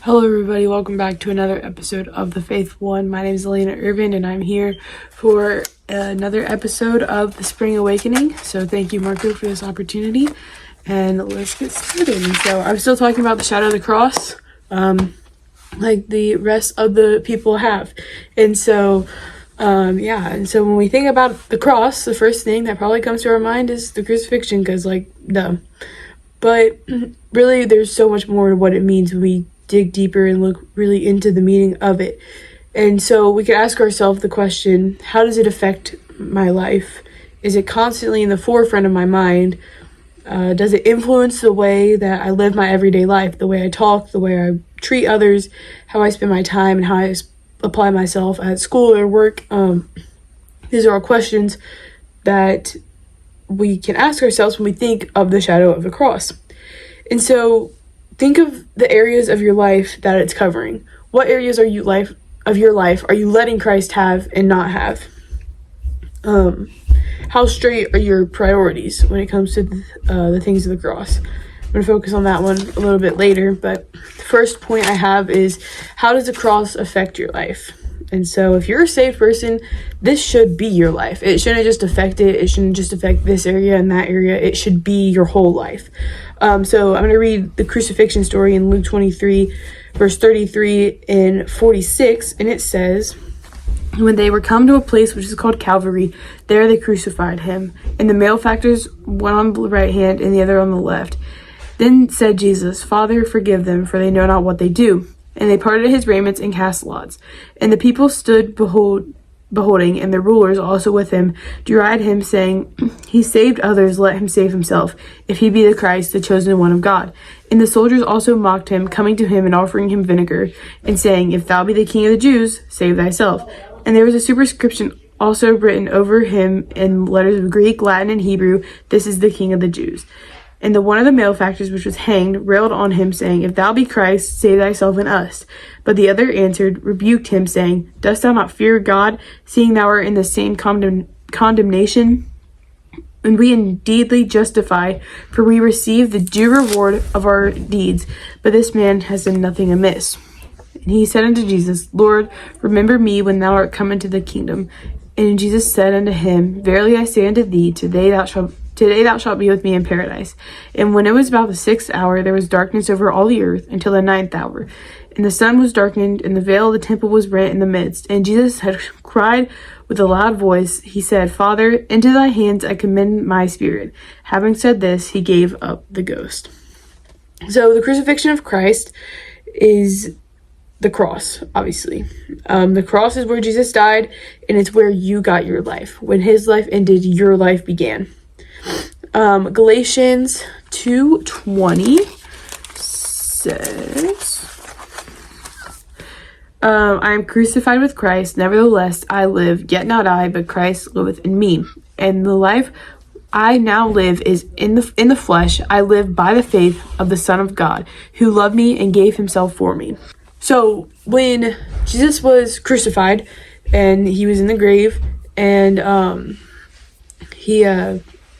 Hello everybody, welcome back to another episode of The Faith One. My name is Alaina Ervin and I'm here for another episode of The Spring Awakening. So thank you, Marco, for this opportunity, and let's get started. And so I'm still talking about the shadow of the cross, like the rest of the people have. And so when we think about the cross, the first thing that probably comes to our mind is the crucifixion, because duh. But really there's so much more to what it means when we dig deeper and look really into the meaning of it. And so we could ask ourselves the question, how does it affect my life? Is it constantly in the forefront of my mind? Does it influence the way that I live my everyday life, the way I talk, the way I treat others, how I spend my time, and how I apply myself at school or work? These are all questions that we can ask ourselves when we think of the shadow of the cross. And so think of the areas of your life that it's covering. What areas of your life are you letting Christ have and not have? How straight are your priorities when it comes to the things of the cross? I'm going to focus on that one a little bit later, but the first point I have is, how does the cross affect your life? And so if you're a saved person, this should be your life. It shouldn't just affect it. It shouldn't just affect this area and that area. It should be your whole life. So I'm going to read the crucifixion story in Luke 23, verse 33 and 46. And it says, "When they were come to a place which is called Calvary, there they crucified him. And the malefactors, one on the right hand and the other on the left. Then said Jesus, Father, forgive them, for they know not what they do. And they parted his raiments and cast lots. And the people stood beholding, and the rulers also with him deride him, saying, He saved others, let him save himself, if he be the Christ, the chosen one of God. And the soldiers also mocked him, coming to him and offering him vinegar, and saying, If thou be the king of the Jews, save thyself. And there was a superscription also written over him in letters of Greek, Latin, and Hebrew, This is the king of the Jews. And the one of the malefactors which was hanged railed on him, saying, If thou be Christ, save thyself and us. But the other answered, rebuked him, saying, Dost thou not fear God, seeing thou art in the same condemnation? And we indeedly justify, for we receive the due reward of our deeds. But this man has done nothing amiss. And he said unto Jesus, Lord, remember me when thou art come into the kingdom. And Jesus said unto him, Verily I say unto thee, Today thou shalt be with me in paradise. And when it was about the 6th hour, there was darkness over all the earth until the 9th hour. And the sun was darkened, and the veil of the temple was rent in the midst. And Jesus had cried with a loud voice. He said, Father, into thy hands I commend my spirit. Having said this, he gave up the ghost. So the crucifixion of Christ is the cross, obviously. The cross is where Jesus died, and it's where you got your life. When his life ended, your life began. Galatians 2:20 says, I am crucified with Christ, nevertheless I live, yet not I, but Christ liveth in me. And the life I now live is in the flesh. I live by the faith of the Son of God, who loved me and gave himself for me. So when Jesus was crucified and he was in the grave, and he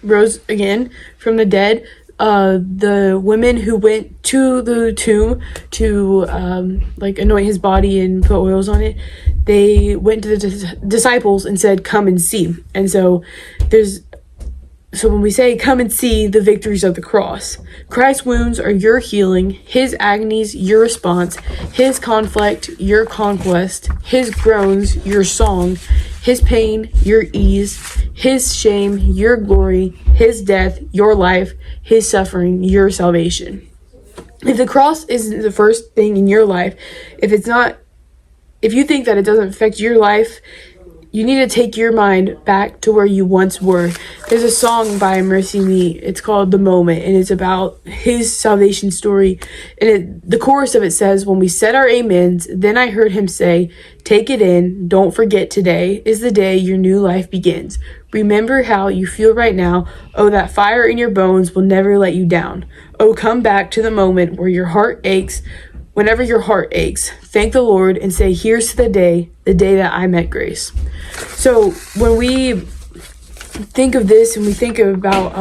rose again from the dead, the women who went to the tomb to anoint his body and put oils on it, they went to the disciples and said, come and see. And so when we say come and see the victories of the cross, Christ's wounds are your healing, his agonies your response, his conflict your conquest, his groans your song, his pain your ease, his shame your glory, his death your life, his suffering your salvation. If the cross isn't the first thing in your life, if you think that it doesn't affect your life, you need to take your mind back to where you once were. There's a song by Mercy Me. It's called The Moment, and it's about his salvation story. And the chorus of it says, when we said our amens, then I heard him say, take it in, don't forget today is the day your new life begins. Remember how you feel right now. Oh, that fire in your bones will never let you down. Oh, come back to the moment where your heart aches. Whenever your heart aches, thank the Lord and say, here's to the day that I met grace. So when we think of this and we think about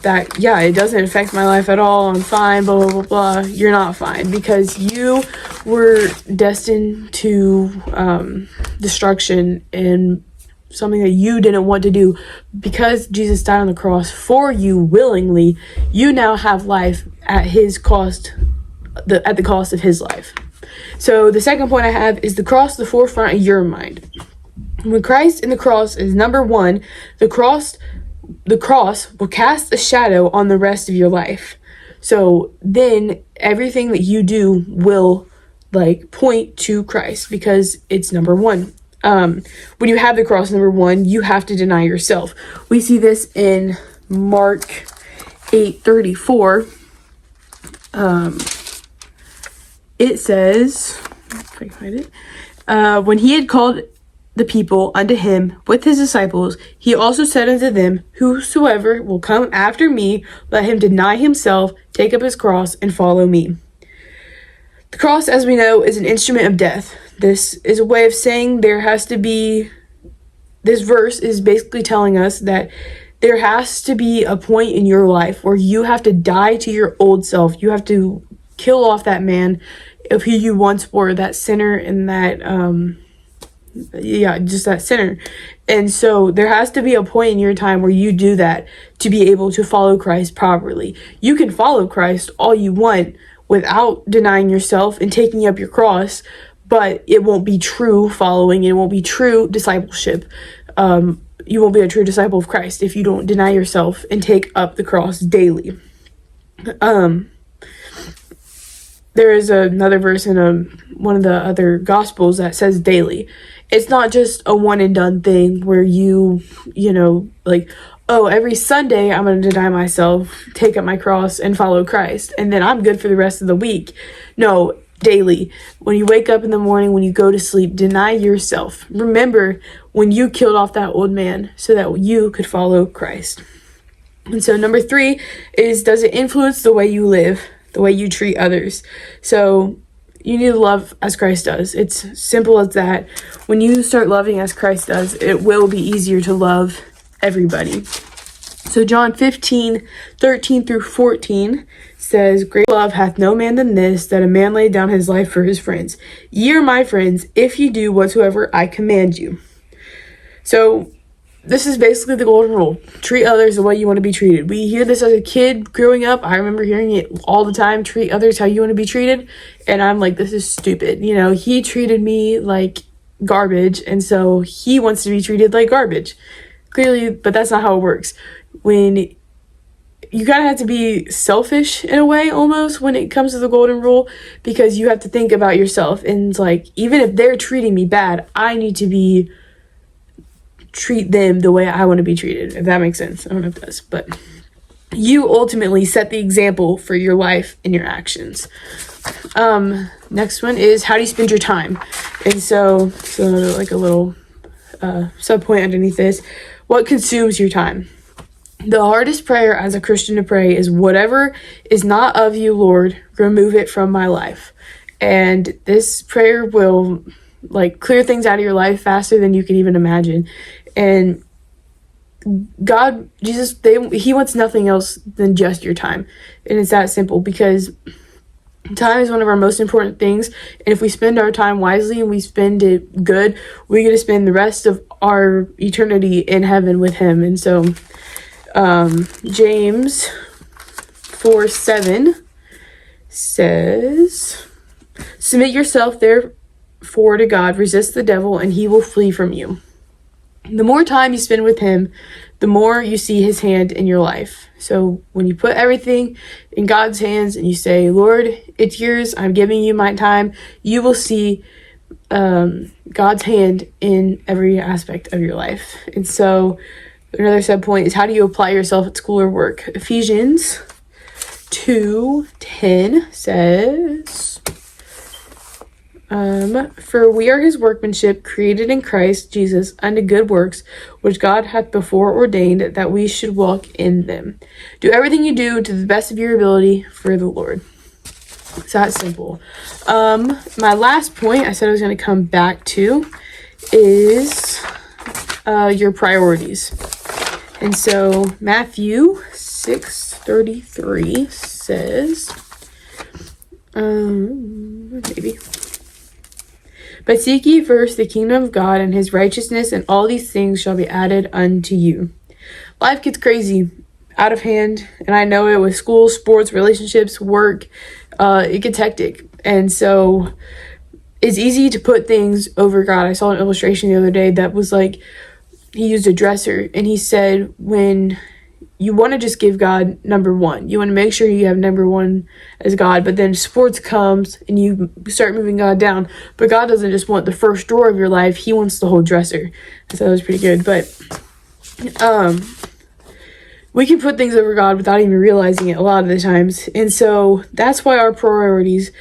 that, yeah, it doesn't affect my life at all, I'm fine, blah, blah, blah, blah. You're not fine, because you were destined to destruction and something that you didn't want to do. Because Jesus died on the cross for you willingly, you now have life at his cost, at the cost of his life. So the second point I have is the cross, the forefront of your mind. When Christ and the cross is number one, the cross will cast a shadow on the rest of your life. So then everything that you do will point to Christ, because it's number one. When you have the cross number one, you have to deny yourself. We see this in Mark 8:34. It says, if I can find it, when he had called the people unto him with his disciples, he also said unto them, whosoever will come after me, let him deny himself, take up his cross, and follow me. The cross, as we know, is an instrument of death. This is a way of saying this verse is basically telling us that there has to be a point in your life where you have to die to your old self. You have to kill off that man of who you once were, that sinner, and that just that sinner. And so there has to be a point in your time where you do that to be able to follow Christ properly. You can follow Christ all you want without denying yourself and taking up your cross, but it won't be true following. It won't be true discipleship. You won't be a true disciple of Christ if you don't deny yourself and take up the cross daily. There is another verse in one of the other gospels that says daily. It's not just a one and done thing where every Sunday I'm going to deny myself, take up my cross, and follow Christ, and then I'm good for the rest of the week. No, daily. When you wake up in the morning, when you go to sleep, deny yourself. Remember when you killed off that old man so that you could follow Christ. And so number 3 is, does it influence the way you live, the way you treat others? So you need to love as Christ does. It's simple as that. When you start loving as Christ does, it will be easier to love everybody. So John 15:13-14 says, great love hath no man than this, that a man lay down his life for his friends. Ye are my friends, if ye do whatsoever I command you. So this is basically the golden rule. Treat others the way you want to be treated. We hear this as a kid growing up. I remember hearing it all the time. Treat others how you want to be treated. And I'm like, this is stupid. He treated me like garbage, and so he wants to be treated like garbage. Clearly, but that's not how it works. When you kind of have to be selfish in a way, almost, when it comes to the golden rule, because you have to think about yourself. And it's like, even if they're treating me bad, I need to treat them the way I want to be treated, if that makes sense. I don't know if it does, but you ultimately set the example for your life and your actions. Next one is, how do you spend your time? And so like a little sub point underneath this, what consumes your time? The hardest prayer as a Christian to pray is, whatever is not of you, Lord, remove it from my life. And this prayer will clear things out of your life faster than you can even imagine. And God, Jesus, he wants nothing else than just your time. And it's that simple, because time is one of our most important things. And if we spend our time wisely and we spend it good, we're going to spend the rest of our eternity in heaven with him. And so James 4:7 says, submit yourself therefore to God, resist the devil, and he will flee from you. The more time you spend with him, the more you see his hand in your life. So when you put everything in God's hands and you say, Lord, it's yours, I'm giving you my time, you will see God's hand in every aspect of your life. And so another sub point is, how do you apply yourself at school or work? Ephesians 2:10 says, for we are his workmanship, created in Christ Jesus unto good works, which God hath before ordained that we should walk in them. Do everything you do to the best of your ability for the Lord. It's that simple. My last point I said I was going to come back to is your priorities. And so Matthew 6:33 says, maybe. But seek ye first the kingdom of God and his righteousness, and all these things shall be added unto you. Life gets crazy, out of hand, and I know it with school, sports, relationships, work. It gets hectic, and so it's easy to put things over God. I saw an illustration the other day that was like, he used a dresser, and he said, when you want to just give God number one, you want to make sure you have number one as God, but then sports comes and you start moving God down. But God doesn't just want the first drawer of your life, he wants the whole dresser. So that was pretty good. But we can put things over God without even realizing it a lot of the times. And so that's why our priorities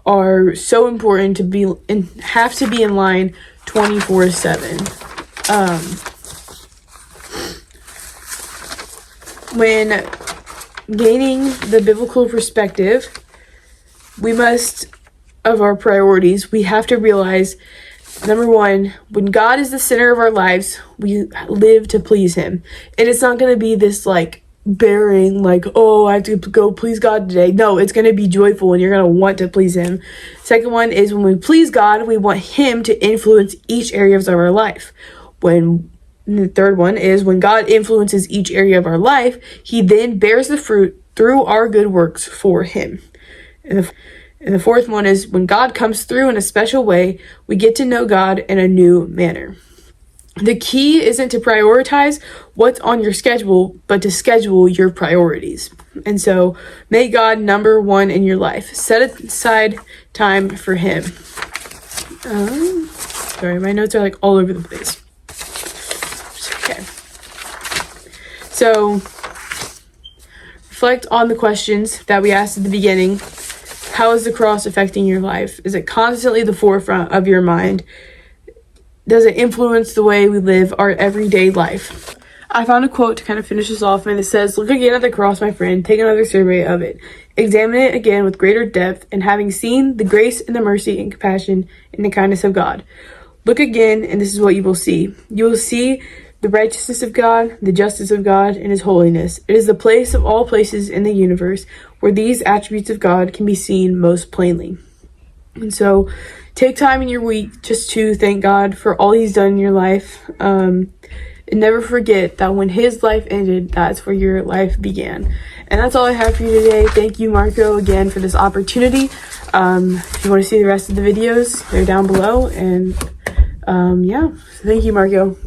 are so important to be and have to be in line 24/7. When gaining the biblical perspective, we must, of our priorities, we have to realize, number one, when God is the center of our lives, we live to please him. And it's not going to be this like bearing, like, oh, I have to go please God today. No, it's going to be joyful and you're going to want to please him. Second one is when we please God, we want him to influence each area of our life. And the third one is when God influences each area of our life, he then bears the fruit through our good works for him. And the fourth one is when God comes through in a special way, we get to know God in a new manner. The key isn't to prioritize what's on your schedule, but to schedule your priorities. And so make God number one in your life. Set aside time for him. Sorry, my notes are like all over the place. Okay. So reflect on the questions that we asked at the beginning. How is the cross affecting your life? Is it constantly the forefront of your mind? Does it influence the way we live our everyday life? I found a quote to kind of finish this off, and it says, "Look again at the cross, my friend. Take another survey of it. Examine it again with greater depth, and having seen the grace and the mercy and compassion and the kindness of God. Look again, and this is what you will see. You will see the righteousness of God, the justice of God, and his holiness. It is the place of all places in the universe where these attributes of God can be seen most plainly." And so take time in your week just to thank God for all he's done in your life. And never forget that when his life ended, that's where your life began. And that's all I have for you today. Thank you, Marco, again for this opportunity. If you want to see the rest of the videos, they're down below. And yeah, so thank you, Marco.